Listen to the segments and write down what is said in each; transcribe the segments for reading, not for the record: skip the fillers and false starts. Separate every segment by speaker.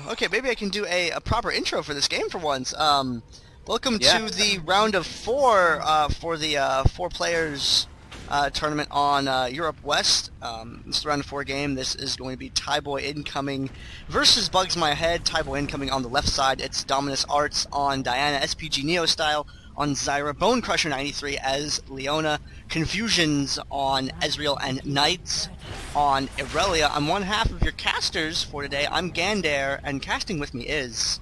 Speaker 1: Oh, okay, maybe I can do a proper intro for this game for once. Welcome to the round of 4 for the 4 players tournament on Europe West. This is the round of 4 game. This is going to be Thaiboy Incoming versus Bugs My Head. Thaiboy Incoming on the left side. It's Dominus Arts on Diana, SPG Neostyle on Zyra, Bone Crusher 93 as Leona, ConfusionZ on Ezreal, and Nightz on Irelia. I'm one half of your casters for today. I'm Gandair, and casting with me is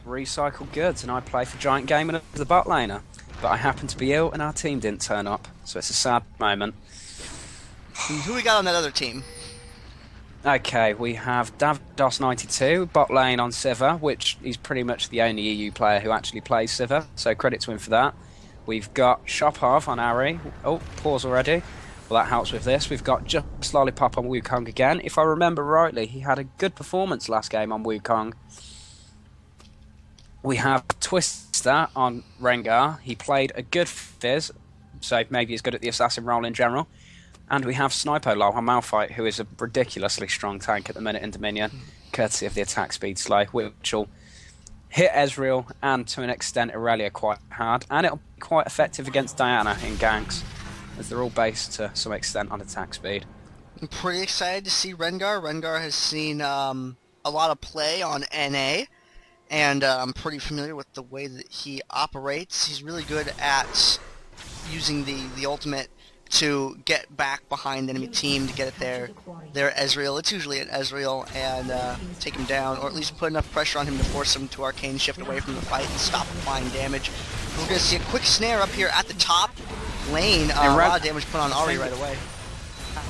Speaker 2: Recycled Goods, and I play for Giant Gamer as the bot laner. But I happened to be ill, and our team didn't turn up, so it's a sad moment.
Speaker 1: Who we got on that other team?
Speaker 2: Okay, we have Davdos92, bot lane on Sivir, which he's pretty much the only EU player who actually plays Sivir, so credit to him for that. We've got Shopov on Ahri. Oh, pause already. Well, that helps with this. We've got just Lollipop on Wukong again. If I remember rightly, he had a good performance last game on Wukong. We have Twistaah on Rengar. He played a good Fizz, so maybe he's good at the assassin role in general. And we have Sneipolol on Malphite, who is a ridiculously strong tank at the minute in Dominion, courtesy of the attack speed slow, which will hit Ezreal and to an extent Irelia quite hard, and it'll be quite effective against Diana in ganks, as they're all based to some extent on attack speed.
Speaker 1: I'm pretty excited to see Rengar. Rengar has seen a lot of play on NA, and I'm pretty familiar with the way that he operates. He's really good at using the ultimate to get back behind the enemy team to get at their Ezreal. It's usually an Ezreal, and take him down, or at least put enough pressure on him to force him to arcane shift away from the fight and stop applying damage. We're going to see a quick snare up here at the top lane. A lot of damage put on Ahri right away.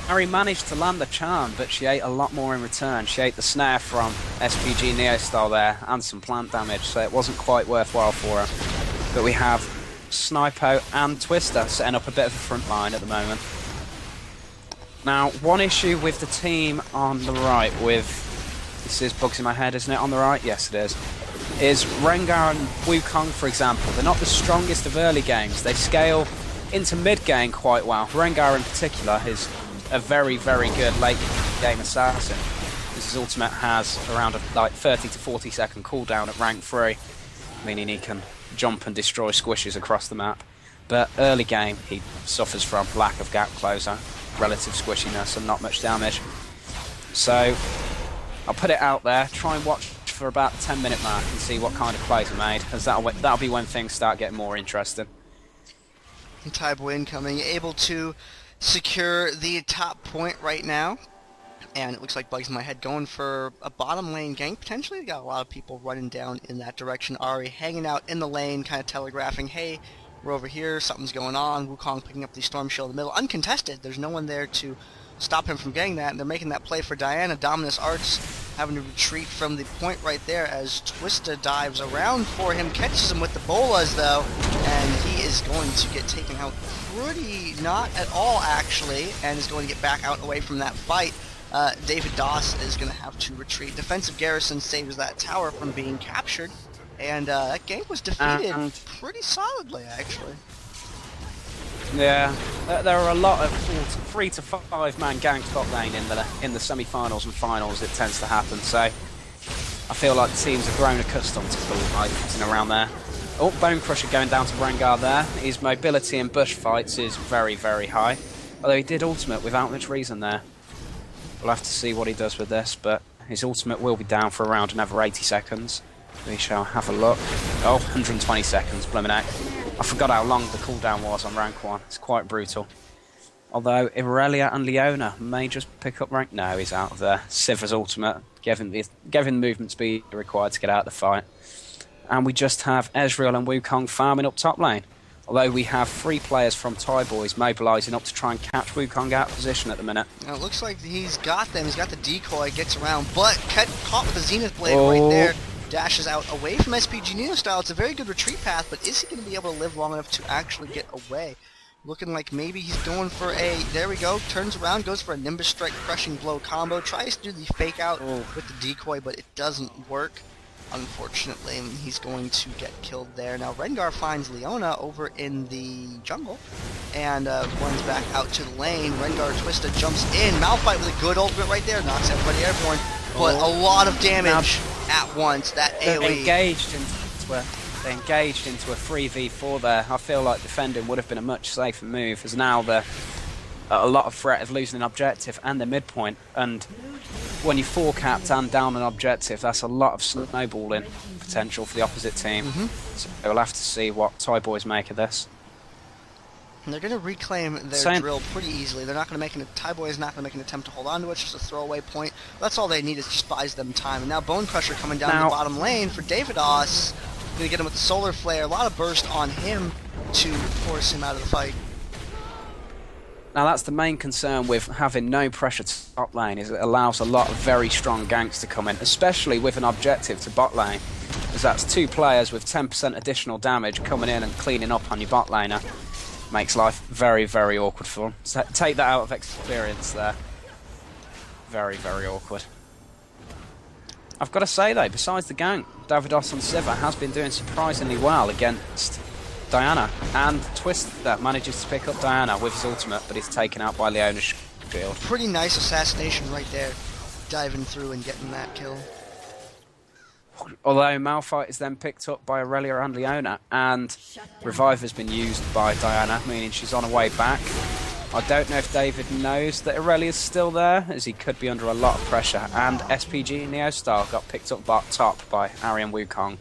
Speaker 2: Ahri managed to land the charm, but she ate a lot more in return. She ate the snare from SPG Neostyle there, and some plant damage, so it wasn't quite worthwhile for her. But we have Snipo and Twistaah setting up a bit of a front line at the moment. Now, one issue with the team on the right this is bugs in my head, isn't it, on the right? Yes, it is Rengar and Wukong, for example. They're not the strongest of early games. They scale into mid-game quite well. Rengar in particular is a very, very good late-game assassin. His ultimate has around a 30 to 40 second cooldown at rank 3, meaning he can jump and destroy squishes across the map. But early game, he suffers from lack of gap closer, relative squishiness, and not much damage. So I'll put it out there, try and watch for about the 10-minute mark and see what kind of plays are made, as that'll be when things start getting more interesting.
Speaker 1: Thaiboy Incoming, able to secure the top point right now. And it looks like Bugs in My Head going for a bottom lane gank, potentially. Got a lot of people running down in that direction. Ahri hanging out in the lane, kind of telegraphing, hey, we're over here, something's going on. Wukong picking up the Storm Shield in the middle, uncontested. There's no one there to stop him from getting that, and they're making that play for Diana. Dominus Arts having to retreat from the point right there as Twistaah dives around for him, catches him with the bolas though, and he is going to get taken out pretty, not at all actually, and is going to get back out and away from that fight. David Doss is going to have to retreat. Defensive Garrison saves that tower from being captured, and that gank was defeated pretty solidly, actually.
Speaker 2: Yeah, there are a lot of 3 to 5 man ganks top lane in the semi-finals and finals. It tends to happen, so I feel like the teams have grown accustomed to fighting around there. Oh, Bone Crusher going down to Rengar there. His mobility in bush fights is very, very high, although he did ultimate without much reason there. We'll have to see what he does with this, but his ultimate will be down for around another 80 seconds. We shall have a look. Oh, 120 seconds, blimmin' heck. I forgot how long the cooldown was on rank 1. It's quite brutal. Although Irelia and Leona may just pick up rank. No, he's out of there. Sivir's ultimate, giving the movement speed required to get out of the fight. And we just have Ezreal and Wukong farming up top lane. Although we have 3 players from Thaiboys mobilising up to try and catch Wukong out of position at the minute.
Speaker 1: Now it looks like he's got them. He's got the decoy, gets around, but caught with the Zenith Blade right there. Dashes out away from SPG Neostyle. It's a very good retreat path, but is he going to be able to live long enough to actually get away? Looking like maybe he's going for there we go, turns around, goes for a Nimbus Strike Crushing Blow combo, tries to do the fake out with the decoy, but it doesn't work. Unfortunately, he's going to get killed there. Now Rengar finds Leona over in the jungle and runs back out to the lane. Rengar Twistaah jumps in. Malphite with a good ultimate right there, knocks everybody airborne, but a lot of damage at once. That
Speaker 2: They
Speaker 1: AoE.
Speaker 2: engaged into a 3v4 there. I feel like defending would have been a much safer move, as now they're at a lot of threat of losing an objective and the midpoint. And when you're 4-capped and down an objective, that's a lot of snowballing potential for the opposite team. So we'll have to see what Thaiboys make of this.
Speaker 1: And they're going to reclaim their drill pretty easily. They're not going to make Thaiboy is not going to make an attempt to hold on to it. It's just a throwaway point. That's all they need, is just buys them time. And now Bone Crusher coming down the bottom lane for VATOCLAN. Going to get him with the Solar Flare. A lot of burst on him to force him out of the fight.
Speaker 2: Now that's the main concern with having no pressure to top lane, is it allows a lot of very strong ganks to come in, especially with an objective to bot lane, as that's 2 players with 10% additional damage coming in and cleaning up on your bot laner. Makes life very, very awkward for them. So take that out of experience there. Very, very awkward. I've got to say though, besides the gank, Davidos on Sivir has been doing surprisingly well against Diana, and Twistaah manages to pick up Diana with his ultimate, but he's taken out by Leona's shield.
Speaker 1: Pretty nice assassination right there, diving through and getting that kill.
Speaker 2: Although Malphite is then picked up by Irelia and Leona, and Revive has been used by Diana, meaning she's on her way back. I don't know if David knows that Irelia's still there, as he could be under a lot of pressure, and SPG Neostyle got picked up top by Ahri and Wukong.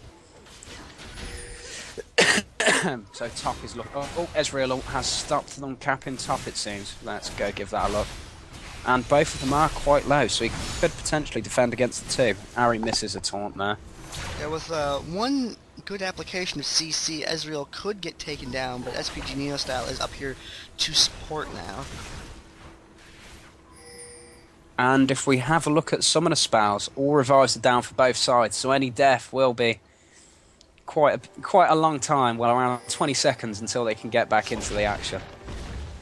Speaker 2: So top is looking... Oh, Ezreal has stopped them capping top, it seems. Let's go give that a look. And both of them are quite low, so he could potentially defend against the two. Ahri misses a taunt there.
Speaker 1: Yeah, with one good application of CC, Ezreal could get taken down, but SPG Neostyle is up here to support now.
Speaker 2: And if we have a look at Summoner spells, all revives are down for both sides, so any death will be quite a long time, well, around 20 seconds until they can get back into the action.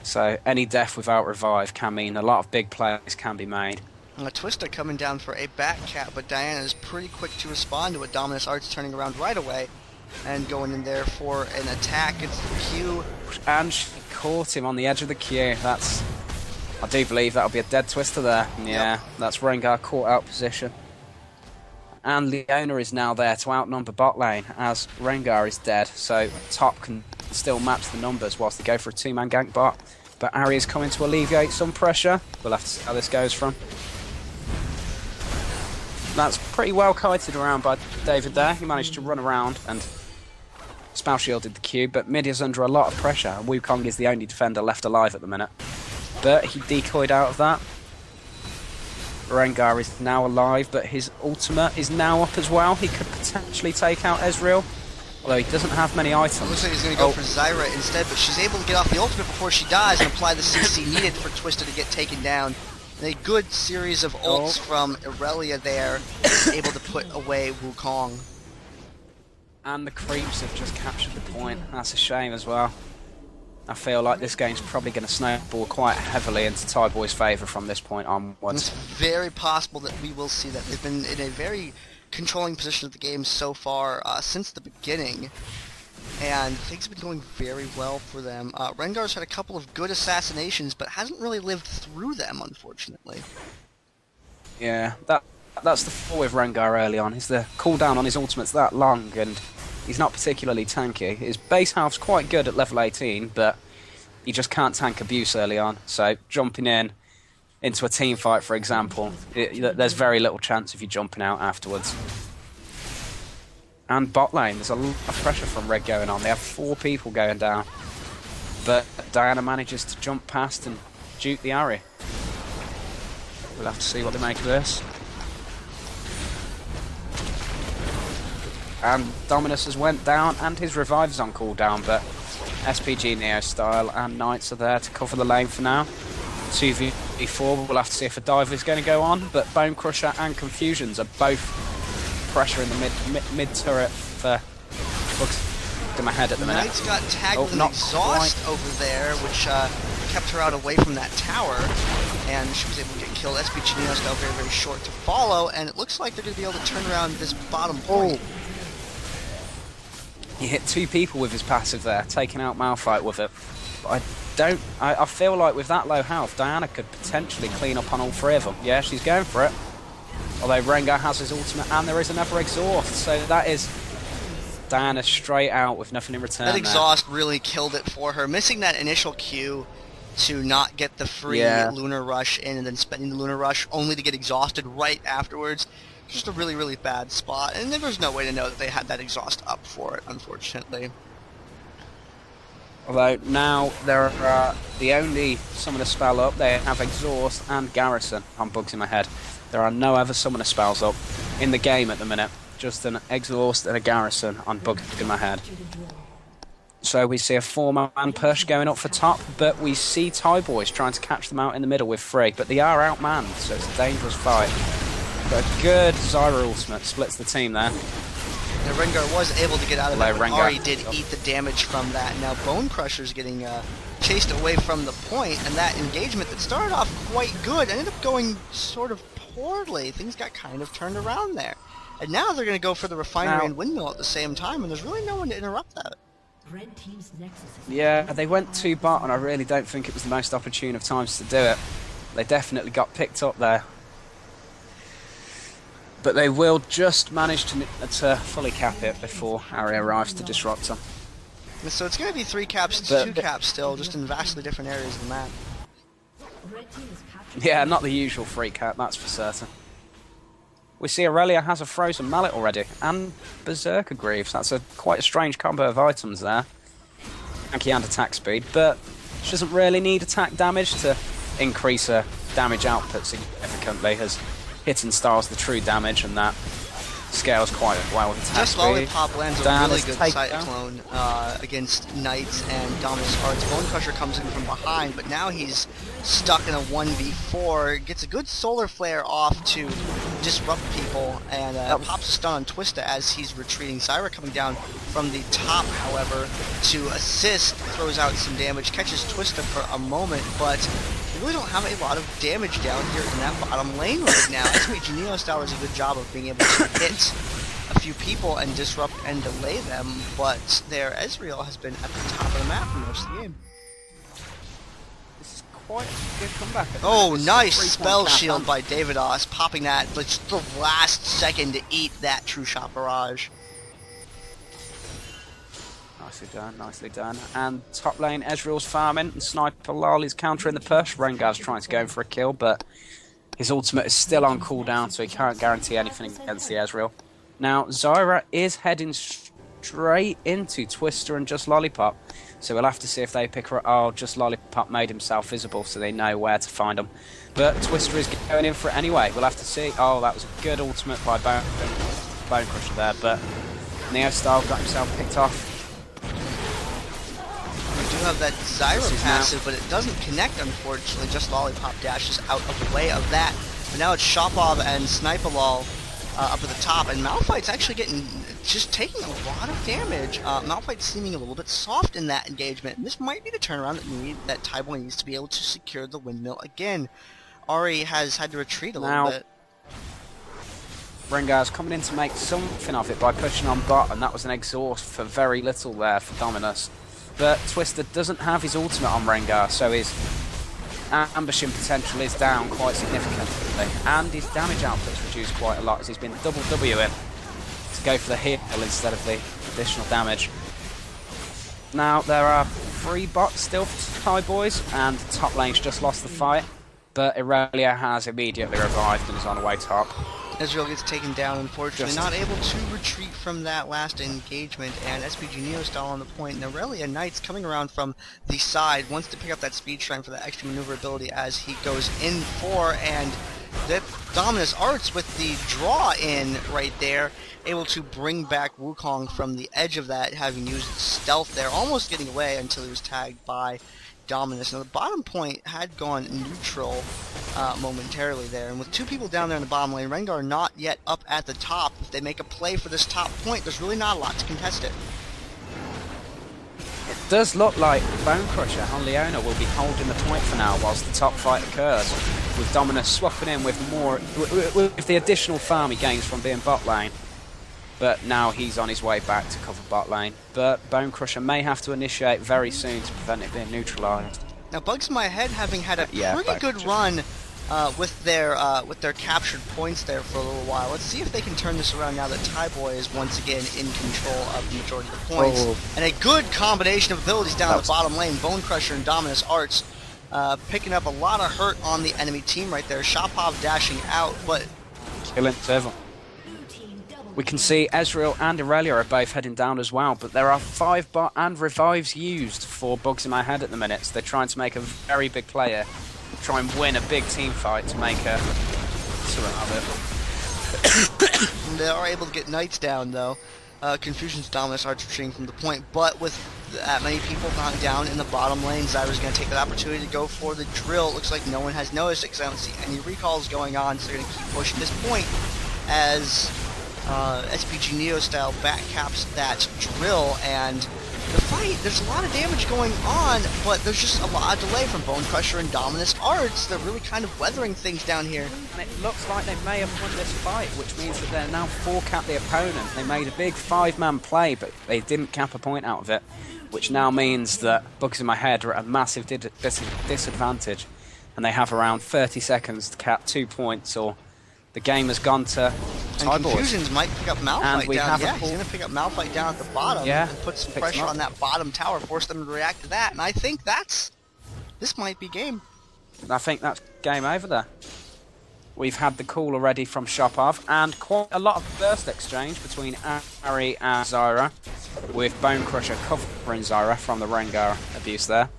Speaker 2: So any death without revive can mean a lot of big plays can be made.
Speaker 1: And a Twistaah coming down for a back cap, but Diana is pretty quick to respond to it. Dominus Arts turning around right away and going in there for an attack. It's the Q.
Speaker 2: And she caught him on the edge of the Q. That's... I do believe that'll be a dead Twistaah there. Yeah, yep. That's Rengar caught out position. And Leona is now there to outnumber bot lane, as Rengar is dead, so top can still match the numbers whilst they go for a 2-man gank bot. But Ahri is coming to alleviate some pressure. We'll have to see how this goes from. That's pretty well kited around by David there. He managed to run around and spell shielded the Q, but mid is under a lot of pressure, and Wukong is the only defender left alive at the minute. But he decoyed out of that. Rengar is now alive, but his ultimate is now up as well. He could potentially take out Ezreal, although he doesn't have many items.
Speaker 1: Looks like he's going to go for Zyra instead, but she's able to get off the ultimate before she dies and apply the CC needed for Twistaah to get taken down. And a good series of ults from Irelia there, able to put away Wukong.
Speaker 2: And the creeps have just captured the point. That's a shame as well. I feel like this game's probably going to snowball quite heavily into Thaiboy's favour from this point onwards.
Speaker 1: It's very possible that we will see that. They've been in a very controlling position of the game so far since the beginning, and things have been going very well for them. Rengar's had a couple of good assassinations, but hasn't really lived through them, unfortunately.
Speaker 2: Yeah, that's the fault with Rengar early on, is the cooldown on his ultimate's that long, and he's not particularly tanky. His base health's quite good at level 18, but he just can't tank abuse early on. So jumping into a team fight, for example, there's very little chance of you jumping out afterwards. And bot lane, there's a lot of pressure from Red going on. They have 4 people going down. But Diana manages to jump past and duke the Ahri. We'll have to see what they make of this. And Dominus has went down, and his revive's on cooldown, but SPG Neostyle and Nightz are there to cover the lane for now. 2v4, we'll have to see if a dive is going to go on, but Bone Crusher and ConfusionZ are both pressure in the mid turret for looks to my head at the minute.
Speaker 1: Nightz got tagged with an exhaust over there, which kept her out away from that tower, and she was able to get killed. SPG Neostyle very, very short to follow, and it looks like they're going to be able to turn around this bottom point.
Speaker 2: He hit 2 people with his passive there, taking out Malphite with it. But I feel like with that low health, Diana could potentially clean up on all 3 of them. Yeah, she's going for it. Although Rengar has his ultimate and there is another exhaust, so that is Diana straight out with nothing in return.
Speaker 1: That exhaust really killed it for her. Missing that initial Q to not get the free Lunar Rush in and then spending the Lunar Rush only to get exhausted right afterwards. Just a really, really bad spot. And there was no way to know that they had that exhaust up for it, unfortunately.
Speaker 2: Although now there are the only summoner spell up. They have Exhaust and Garrison on Bugs in my head. There are no other summoner spells up in the game at the minute. Just an Exhaust and a Garrison on Bugs in my head. So we see a 4-man push going up for top, but we see Thaiboys trying to catch them out in the middle with 3. But they are outmanned, so it's a dangerous fight. But a good Zyra ultimate splits the team there.
Speaker 1: Now Rengar was able to get out of that, but
Speaker 2: Rengar
Speaker 1: Ahri did eat the damage from that. Now Bone Crusher's getting chased away from the point, and that engagement that started off quite good ended up going sort of poorly. Things got kind of turned around there. And now they're going to go for the refinery and windmill at the same time, and there's really no one to interrupt that.
Speaker 2: Yeah, they went 2 bot, and I really don't think it was the most opportune of times to do it. They definitely got picked up there. But they will just manage to fully cap it before Ahri arrives to disrupt them.
Speaker 1: So it's going to be 3 caps to 2 caps still, just in vastly different areas of the map.
Speaker 2: Yeah, not the usual 3 cap, that's for certain. We see Irelia has a Frozen Mallet already, and Berserker Greaves. That's quite a strange combo of items there. Tanky and attack speed, but she doesn't really need attack damage to increase her damage output significantly, as hit and styles the true damage, and that scales quite well with attack speed.
Speaker 1: Lollipop lands a really good Cyclone against Nightz and Dominus Arts. Bone Crusher comes in from behind, but now he's stuck in a 1v4. Gets a good Solar Flare off to disrupt people, and pops a stun on Twistaah as he's retreating. Zyra coming down from the top, however, to assist, throws out some damage, catches Twistaah for a moment, but we really don't have a lot of damage down here in that bottom lane right now. SPG Neostyle does a good job of being able to hit a few people and disrupt and delay them, but their Ezreal has been at the top of the map for most of the game.
Speaker 2: This is quite a good comeback.
Speaker 1: Oh, nice spell shield by Davidos, popping that just the last second to eat that True Shot Barrage.
Speaker 2: Nicely done, nicely done. And top lane, Ezreal's farming, and Sneipolol is countering the push. Rengar's trying to go in for a kill, but his ultimate is still on cooldown, so he can't guarantee anything against the Ezreal. Now, Zyra is heading straight into Twistaah and Just Lollipop, so we'll have to see if they pick her up. Oh, Just Lollipop made himself visible, so they know where to find him. But Twistaah is going in for it anyway. We'll have to see. Oh, that was a good ultimate by Bone Crusher there, but Neostyle got himself picked off.
Speaker 1: We do have that Zyra passive, but it doesn't connect, unfortunately. Just Lollipop dashes out of the way of that. But now it's Shopov and Sneipolol up at the top, and Malphite's actually taking a lot of damage. Malphite's seeming a little bit soft in that engagement, and this might be the turnaround that Thaiboy needs to be able to secure the windmill again. Ahri has had to retreat a little bit.
Speaker 2: Rengar's coming in to make something of it by pushing on bot, and that was an exhaust for very little there for Dominus. But Twistaah doesn't have his ultimate on Rengar, so his ambushing potential is down quite significantly, and his damage output's reduced quite a lot as he's been double W'ing to go for the heal instead of the additional damage. Now there are 3 bots still for Thaiboys, and top lane's just lost the fight, but Irelia has immediately revived and is on the way top.
Speaker 1: Ezreal gets taken down, unfortunately, not able to retreat from that last engagement, and SPG Neostyle on the point, and Irelia Nightz coming around from the side, wants to pick up that speed strength for that extra maneuverability as he goes in for, and that Dominus Arts with the draw in right there, able to bring back Wukong from the edge of that, having used stealth there, almost getting away until he was tagged by Dominus. Now the bottom point had gone neutral momentarily there, and with 2 people down there in the bottom lane, Rengar not yet up at the top. If they make a play for this top point, there's really not a lot to contest it.
Speaker 2: It does look like Bone Crusher and Leona will be holding the point for now whilst the top fight occurs, with Dominus swapping in with with the additional farm he gains from being bot lane. But now he's on his way back to cover bot lane. But Bone Crusher may have to initiate very soon to prevent it being neutralised.
Speaker 1: Now Bugs in my head, having had a pretty good run with their captured points there for a little while. Let's see if they can turn this around now that Thaiboy is once again in control of the majority of the points.
Speaker 2: Oh.
Speaker 1: And a good combination of abilities down the bottom lane. Bone Crusher and Dominus Arts picking up a lot of hurt on the enemy team right there. Shopov dashing out, but
Speaker 2: killing Sivir. We can see Ezreal and Irelia are both heading down as well, but there are 5 bot and revives used for Bugs in My Head at the minute, so they're trying to make a very big player try and win a big team fight to make a sort of it.
Speaker 1: They are able to get Nightz down though. ConfusionZ Dominus Arts retreating from the point, but with that many people knocked down in the bottom lane, Zyra's going to take that opportunity to go for the drill. It looks like no one has noticed it because I don't see any recalls going on, so they're going to keep pushing this point as SPG Neostyle backcaps that drill, and the fight, there's a lot of damage going on, but there's just a lot of delay from Bone Crusher and Dominus Arts. They're really kind of weathering things down here.
Speaker 2: And it looks like they may have won this fight, which means that they're now 4-cap the opponent. They made a big 5-man play, but they didn't cap a point out of it, which now means that Bugs in My Head are at a massive disadvantage, and they have around 30 seconds to cap 2 points, or the game has gone to
Speaker 1: And ConfusionZ might pick up Malphite down. Yeah, he's going to pick up Malphite down at the bottom and put some pressure on that bottom tower, force them to react to that. And I think this might be game.
Speaker 2: I think that's game over there. We've had the call already from Shopov, and quite a lot of burst exchange between Ahri and Zyra, with Bone Crusher covering Zyra from the Rengar abuse there.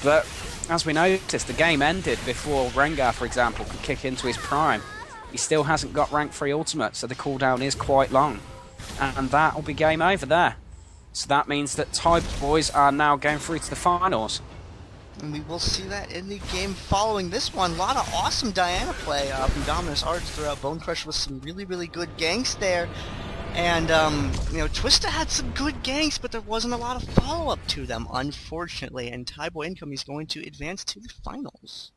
Speaker 2: But as we noticed, the game ended before Rengar, for example, could kick into his prime. He still hasn't got rank 3 ultimate, so the cooldown is quite long. And that will be game over there. So that means that Thaiboys are now going through to the finals.
Speaker 1: And we will see that in the game following this one. A lot of awesome Diana play from Dominus Arts throughout. Bone Crusher with some really, really good ganks there. And, you know, Twistaah had some good ganks, but there wasn't a lot of follow-up to them, unfortunately. And Thaiboy Incoming is going to advance to the finals.